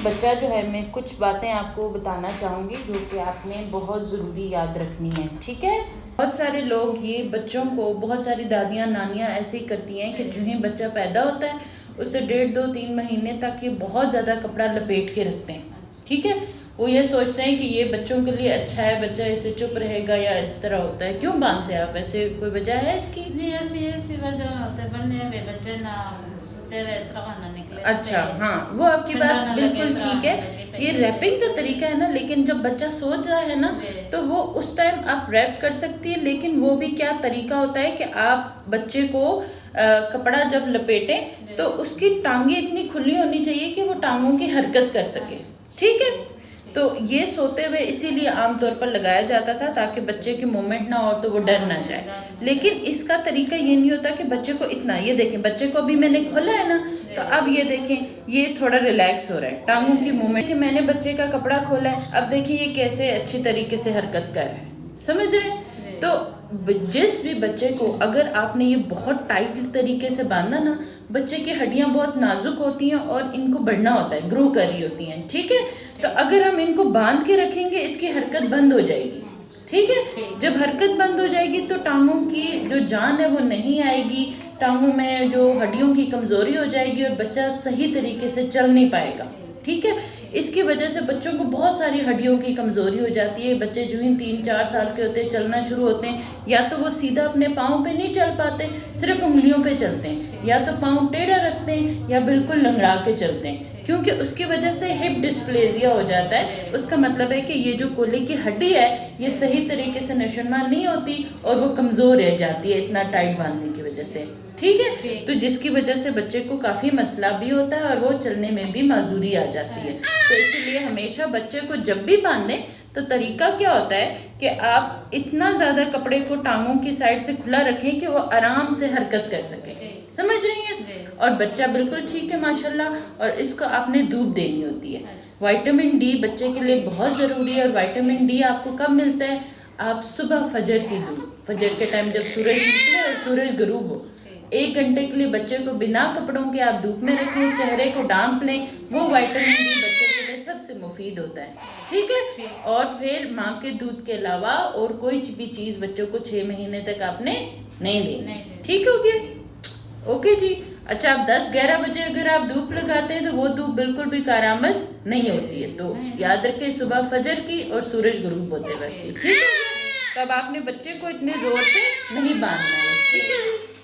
बच्चा जो है, मैं कुछ बातें आपको बताना चाहूँगी जो कि आपने बहुत ज़रूरी याद रखनी है, ठीक है। बहुत सारे लोग ये बच्चों को, बहुत सारी दादियाँ नानियाँ ऐसे ही करती हैं कि जो ही बच्चा पैदा होता है उसे 1.5-2-3 महीने तक ये बहुत ज़्यादा कपड़ा लपेट के रखते हैं, ठीक है। वो ये सोचते हैं कि ये बच्चों के लिए अच्छा है, बच्चा इसे चुप रहेगा या इस तरह होता है। क्यों बांधते हैं आप? ऐसे कोई वजह है इसकी? नहीं, ऐसी वजह होता है, बनने हुए बच्चे ना सोते हुए ना निकले। अच्छा, हाँ, वो आपकी बात बिल्कुल ठीक है। ये रैपिंग का तरीका है ना, लेकिन जब बच्चा सोच रहा है ना तो वो उस टाइम आप रैप कर सकती है। लेकिन वो भी क्या तरीका होता है कि आप बच्चे को कपड़ा जब लपेटें तो उसकी टांगे इतनी खुली होनी चाहिए कि वो टांगों की हरकत कर सके, ठीक है। तो ये सोते हुए इसीलिए आमतौर पर लगाया जाता था ताकि बच्चे की मूवमेंट ना हो तो वो डर ना जाए। लेकिन इसका तरीका ये नहीं होता कि बच्चे को इतना, ये देखें बच्चे को अभी मैंने खोला है ना, तो अब ये देखें ये थोड़ा रिलैक्स हो रहा है, टांगों की मूवमेंट कि मैंने बच्चे का कपड़ा खोला है, अब देखिए ये कैसे अच्छी तरीके से हरकत कर रहा है, समझ रहे हैं। तो जिस भी बच्चे को अगर आपने ये बहुत टाइट तरीके से बांधा ना, बच्चे की हड्डियां बहुत नाजुक होती हैं और इनको बढ़ना होता है, ग्रो कर रही होती हैं, ठीक है। तो अगर हम इनको बांध के रखेंगे इसकी हरकत बंद हो जाएगी, ठीक है। जब हरकत बंद हो जाएगी तो टांगों की जो जान है वो नहीं आएगी, टांगों में जो हड्डियों की कमजोरी हो जाएगी और बच्चा सही तरीके से चल नहीं पाएगा, ठीक है। इसकी वजह से बच्चों को बहुत सारी हड्डियों की कमज़ोरी हो जाती है। बच्चे जो ही 3-4 साल के होते हैं चलना शुरू होते हैं, या तो वो सीधा अपने पाँव पे नहीं चल पाते, सिर्फ उंगलियों पे चलते हैं, या तो पाँव टेढ़ा रखते हैं या बिल्कुल लंगड़ा के चलते हैं, क्योंकि उसकी वजह से हिप डिस्प्लेजिया हो जाता है। उसका मतलब है कि ये जो कोले की हड्डी है ये सही तरीके से नशोन्मान नहीं होती और वो कमज़ोर रह जाती है इतना टाइट बांधने की वजह से, ठीक है। तो जिसकी वजह से बच्चे को काफ़ी मसला भी होता है और वो चलने में भी माजूरी आ जाती है। तो इसीलिए हमेशा बच्चे को जब भी बांधें तो तरीका क्या होता है कि आप इतना ज़्यादा कपड़े को टांगों की साइड से खुला रखें कि वो आराम से हरकत कर सके, समझ रही हैं। और बच्चा बिल्कुल ठीक है माशाल्लाह। और इसको आपने धूप देनी होती है। विटामिन डी बच्चे के लिए बहुत ज़रूरी है। और विटामिन डी आपको कब मिलता है? आप सुबह फजर की धूप, फजर के टाइम जब सूरज निकले और सूरज गरूब हो, 1 घंटे के लिए बच्चे को बिना कपड़ों के आप धूप में रखें, चेहरे को डांप लें, वो विटामिन डी बच्चे के लिए सबसे मुफीद होता है, ठीक है। और फिर माँ के दूध के अलावा और कोई भी चीज़ बच्चों को 6 महीने तक आपने नहीं देनी, ठीक हो गया? ओके जी। अच्छा, आप 10-11 बजे अगर आप धूप लगाते हैं तो वो धूप बिल्कुल भी कारामद नहीं होती है। तो याद रखें सुबह फजर की और सूरज गुरूब होते वक्त की, ठीक है। तो अब आपने बच्चे को इतने जोर से नहीं बांधना है, ठीक है।